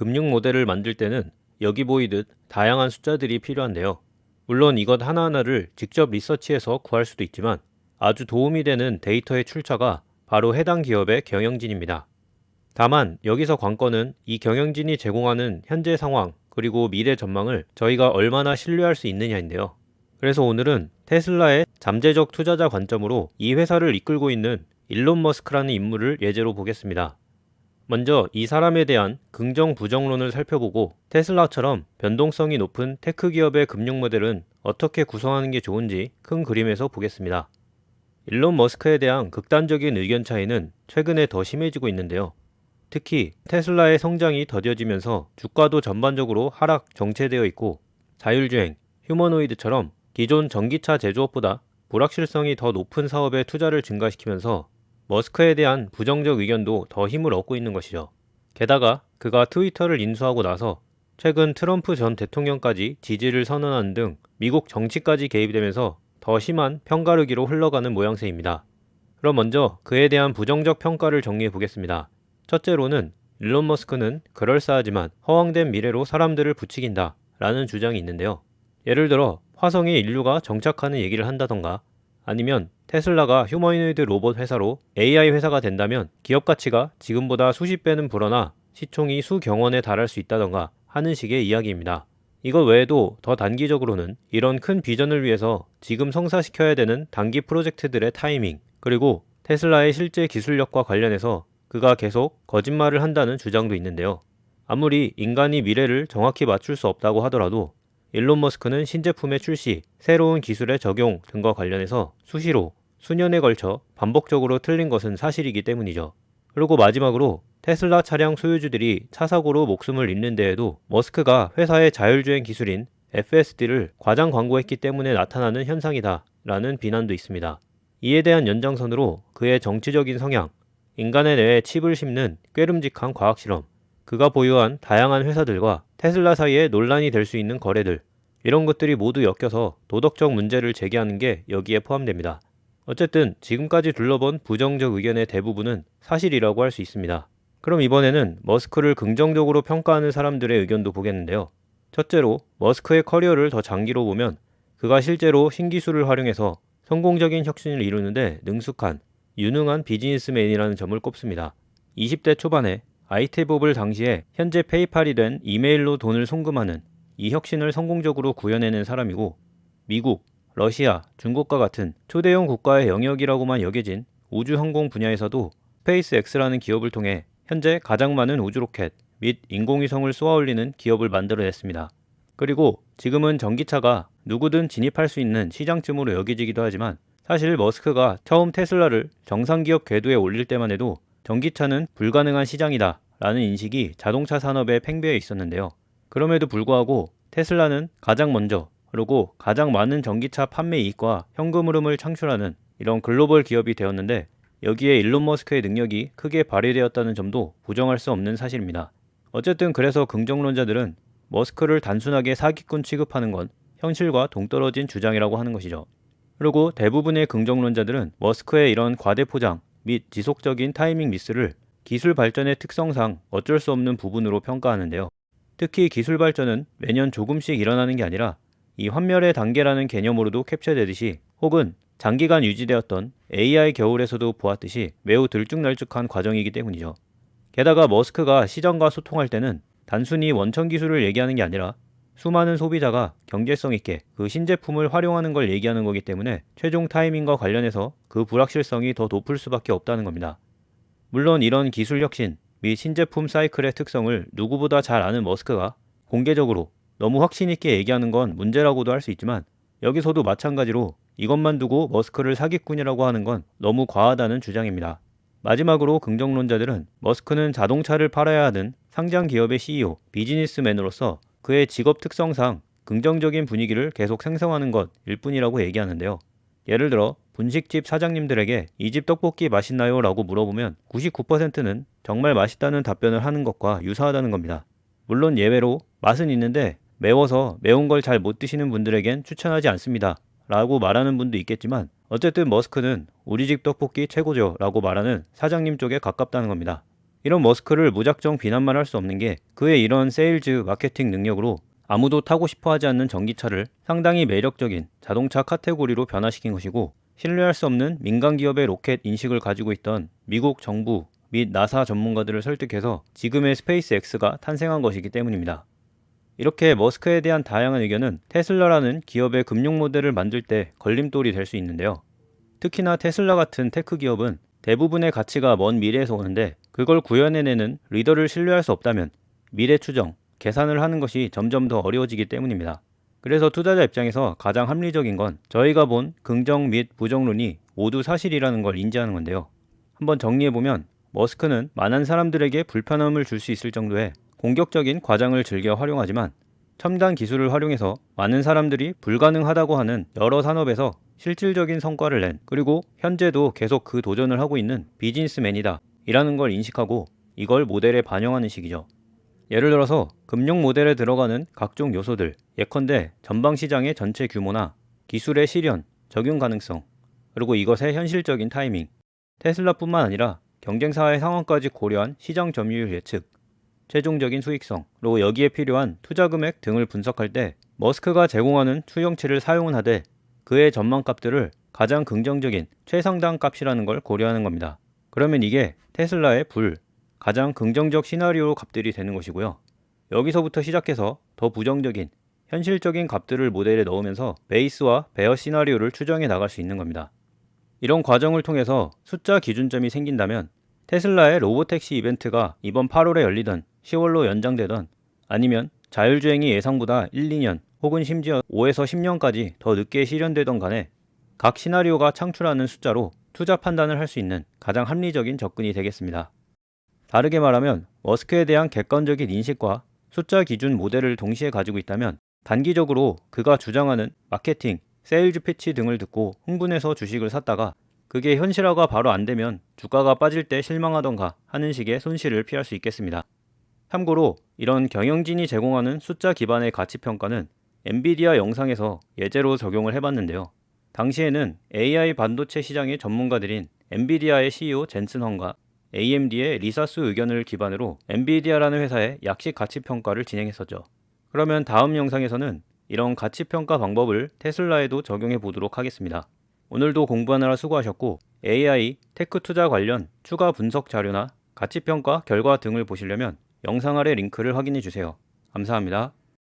금융 모델을 만들 때는 여기 보이듯 다양한 숫자들이 필요한데요. 물론 이것 하나하나를 직접 리서치해서 구할 수도 있지만 아주 도움이 되는 데이터의 출처가 바로 해당 기업의 경영진입니다. 다만 여기서 관건은 이 경영진이 제공하는 현재 상황 그리고 미래 전망을 저희가 얼마나 신뢰할 수 있느냐인데요. 그래서 오늘은 테슬라의 잠재적 투자자 관점으로 이 회사를 이끌고 있는 일론 머스크라는 인물을 예제로 보겠습니다. 먼저 이 사람에 대한 긍정 부정론을 살펴보고 테슬라처럼 변동성이 높은 테크 기업의 금융 모델은 어떻게 구성하는 게 좋은지 큰 그림에서 보겠습니다. 일론 머스크에 대한 극단적인 의견 차이는 최근에 더 심해지고 있는데요. 특히 테슬라의 성장이 더뎌지면서 주가도 전반적으로 하락 정체되어 있고 자율주행, 휴머노이드처럼 기존 전기차 제조업보다 불확실성이 더 높은 사업에 투자를 증가시키면서 머스크에 대한 부정적 의견도 더 힘을 얻고 있는 것이죠. 게다가 그가 트위터를 인수하고 나서 최근 트럼프 전 대통령까지 지지를 선언하는 등 미국 정치까지 개입되면서 더 심한 편가르기로 흘러가는 모양새입니다. 그럼 먼저 그에 대한 부정적 평가를 정리해 보겠습니다. 첫째로는 일론 머스크는 그럴싸하지만 허황된 미래로 사람들을 부추긴다 라는 주장이 있는데요. 예를 들어 화성에 인류가 정착하는 얘기를 한다던가 아니면 테슬라가 휴머노이드 로봇 회사로 AI 회사가 된다면 기업 가치가 지금보다 수십 배는 불어나 시총이 수경원에 달할 수 있다던가 하는 식의 이야기입니다. 이것 외에도 더 단기적으로는 이런 큰 비전을 위해서 지금 성사시켜야 되는 단기 프로젝트들의 타이밍 그리고 테슬라의 실제 기술력과 관련해서 그가 계속 거짓말을 한다는 주장도 있는데요. 아무리 인간이 미래를 정확히 맞출 수 없다고 하더라도 일론 머스크는 신제품의 출시, 새로운 기술의 적용 등과 관련해서 수시로 수년에 걸쳐 반복적으로 틀린 것은 사실이기 때문이죠. 그리고 마지막으로 테슬라 차량 소유주들이 차 사고로 목숨을 잃는 데에도 머스크가 회사의 자율주행 기술인 FSD를 과장 광고했기 때문에 나타나는 현상이다 라는 비난도 있습니다. 이에 대한 연장선으로 그의 정치적인 성향, 인간의 뇌에 칩을 심는 꾀름직한 과학실험, 그가 보유한 다양한 회사들과 테슬라 사이에 논란이 될 수 있는 거래들, 이런 것들이 모두 엮여서 도덕적 문제를 제기하는 게 여기에 포함됩니다. 어쨌든 지금까지 둘러본 부정적 의견의 대부분은 사실이라고 할 수 있습니다. 그럼 이번에는 머스크를 긍정적으로 평가하는 사람들의 의견도 보겠는데요. 첫째로 머스크의 커리어를 더 장기로 보면 그가 실제로 신기술을 활용해서 성공적인 혁신을 이루는데 능숙한 유능한 비즈니스맨이라는 점을 꼽습니다. 20대 초반에 아이테법을 당시에 현재 페이팔이 된 이메일로 돈을 송금하는 이 혁신을 성공적으로 구현해낸 사람이고 미국, 러시아, 중국과 같은 초대형 국가의 영역이라고만 여겨진 우주항공 분야에서도 스페이스X라는 기업을 통해 현재 가장 많은 우주로켓 및 인공위성을 쏘아올리는 기업을 만들어냈습니다. 그리고 지금은 전기차가 누구든 진입할 수 있는 시장쯤으로 여겨지기도 하지만 사실 머스크가 처음 테슬라를 정상기업 궤도에 올릴 때만 해도 전기차는 불가능한 시장이다 라는 인식이 자동차 산업에 팽배해 있었는데요. 그럼에도 불구하고 테슬라는 가장 먼저 그리고 가장 많은 전기차 판매 이익과 현금 흐름을 창출하는 이런 글로벌 기업이 되었는데 여기에 일론 머스크의 능력이 크게 발휘되었다는 점도 부정할 수 없는 사실입니다. 어쨌든 그래서 긍정론자들은 머스크를 단순하게 사기꾼 취급하는 건 현실과 동떨어진 주장이라고 하는 것이죠. 그리고 대부분의 긍정론자들은 머스크의 이런 과대 포장 및 지속적인 타이밍 미스를 기술 발전의 특성상 어쩔 수 없는 부분으로 평가하는데요. 특히 기술 발전은 매년 조금씩 일어나는 게 아니라 이 환멸의 단계라는 개념으로도 캡처되듯이 혹은 장기간 유지되었던 AI 겨울에서도 보았듯이 매우 들쭉날쭉한 과정이기 때문이죠. 게다가 머스크가 시장과 소통할 때는 단순히 원천 기술을 얘기하는 게 아니라 수많은 소비자가 경제성 있게 그 신제품을 활용하는 걸 얘기하는 거기 때문에 최종 타이밍과 관련해서 그 불확실성이 더 높을 수밖에 없다는 겁니다. 물론 이런 기술 혁신 및 신제품 사이클의 특성을 누구보다 잘 아는 머스크가 공개적으로 너무 확신 있게 얘기하는 건 문제라고도 할 수 있지만 여기서도 마찬가지로 이것만 두고 머스크를 사기꾼이라고 하는 건 너무 과하다는 주장입니다. 마지막으로 긍정론자들은 머스크는 자동차를 팔아야 하는 상장 기업의 CEO, 비즈니스맨으로서 그의 직업 특성상 긍정적인 분위기를 계속 생성하는 것일 뿐이라고 얘기하는데요. 예를 들어 분식집 사장님들에게 이 집 떡볶이 맛있나요? 라고 물어보면 99%는 정말 맛있다는 답변을 하는 것과 유사하다는 겁니다. 물론 예외로 맛은 있는데 매워서 매운 걸 잘 못 드시는 분들에겐 추천하지 않습니다 라고 말하는 분도 있겠지만 어쨌든 머스크는 우리 집 떡볶이 최고죠 라고 말하는 사장님 쪽에 가깝다는 겁니다. 이런 머스크를 무작정 비난만 할 수 없는 게 그의 이런 세일즈 마케팅 능력으로 아무도 타고 싶어 하지 않는 전기차를 상당히 매력적인 자동차 카테고리로 변화시킨 것이고, 신뢰할 수 없는 민간 기업의 로켓 인식을 가지고 있던 미국 정부 및 나사 전문가들을 설득해서 지금의 스페이스X가 탄생한 것이기 때문입니다. 이렇게 머스크에 대한 다양한 의견은 테슬라라는 기업의 금융 모델을 만들 때 걸림돌이 될 수 있는데요. 특히나 테슬라 같은 테크 기업은 대부분의 가치가 먼 미래에서 오는데, 그걸 구현해내는 리더를 신뢰할 수 없다면 미래 추정, 계산을 하는 것이 점점 더 어려워지기 때문입니다. 그래서 투자자 입장에서 가장 합리적인 건 저희가 본 긍정 및 부정론이 모두 사실이라는 걸 인지하는 건데요. 한번 정리해보면, 머스크는 많은 사람들에게 불편함을 줄 수 있을 정도의 공격적인 과장을 즐겨 활용하지만, 첨단 기술을 활용해서 많은 사람들이 불가능하다고 하는 여러 산업에서 실질적인 성과를 낸, 그리고 현재도 계속 그 도전을 하고 있는 비즈니스맨이다 이라는 걸 인식하고 이걸 모델에 반영하는 식이죠. 예를 들어서 금융 모델에 들어가는 각종 요소들, 예컨대 전방시장의 전체 규모나 기술의 실현, 적용 가능성, 그리고 이것의 현실적인 타이밍, 테슬라뿐만 아니라 경쟁사의 상황까지 고려한 시장 점유율 예측, 최종적인 수익성으로 여기에 필요한 투자 금액 등을 분석할 때 머스크가 제공하는 추정치를 사용은 하되 그의 전망값들을 가장 긍정적인 최상단 값이라는 걸 고려하는 겁니다. 그러면 이게 테슬라의 가장 긍정적 시나리오 값들이 되는 것이고요. 여기서부터 시작해서 더 부정적인 현실적인 값들을 모델에 넣으면서 베이스와 베어 시나리오를 추정해 나갈 수 있는 겁니다. 이런 과정을 통해서 숫자 기준점이 생긴다면 테슬라의 로보택시 이벤트가 이번 8월에 열리던 10월로 연장되던, 아니면 자율주행이 예상보다 1, 2년 혹은 심지어 5에서 10년까지 더 늦게 실현되던 간에 각 시나리오가 창출하는 숫자로 투자 판단을 할 수 있는 가장 합리적인 접근이 되겠습니다. 다르게 말하면 머스크에 대한 객관적인 인식과 숫자 기준 모델을 동시에 가지고 있다면 단기적으로 그가 주장하는 마케팅, 세일즈 피치 등을 듣고 흥분해서 주식을 샀다가 그게 현실화가 바로 안 되면 주가가 빠질 때 실망하던가 하는 식의 손실을 피할 수 있겠습니다. 참고로 이런 경영진이 제공하는 숫자 기반의 가치평가는 엔비디아 영상에서 예제로 적용을 해봤는데요. 당시에는 AI 반도체 시장의 전문가들인 엔비디아의 CEO 젠슨 헝과 AMD의 리사스 의견을 기반으로 엔비디아라는 회사의 약식 가치평가를 진행했었죠. 그러면 다음 영상에서는 이런 가치평가 방법을 테슬라에도 적용해 보도록 하겠습니다. 오늘도 공부하느라 수고하셨고, AI, 테크 투자 관련 추가 분석 자료나 가치평가 결과 등을 보시려면 영상 아래 링크를 확인해 주세요. 감사합니다.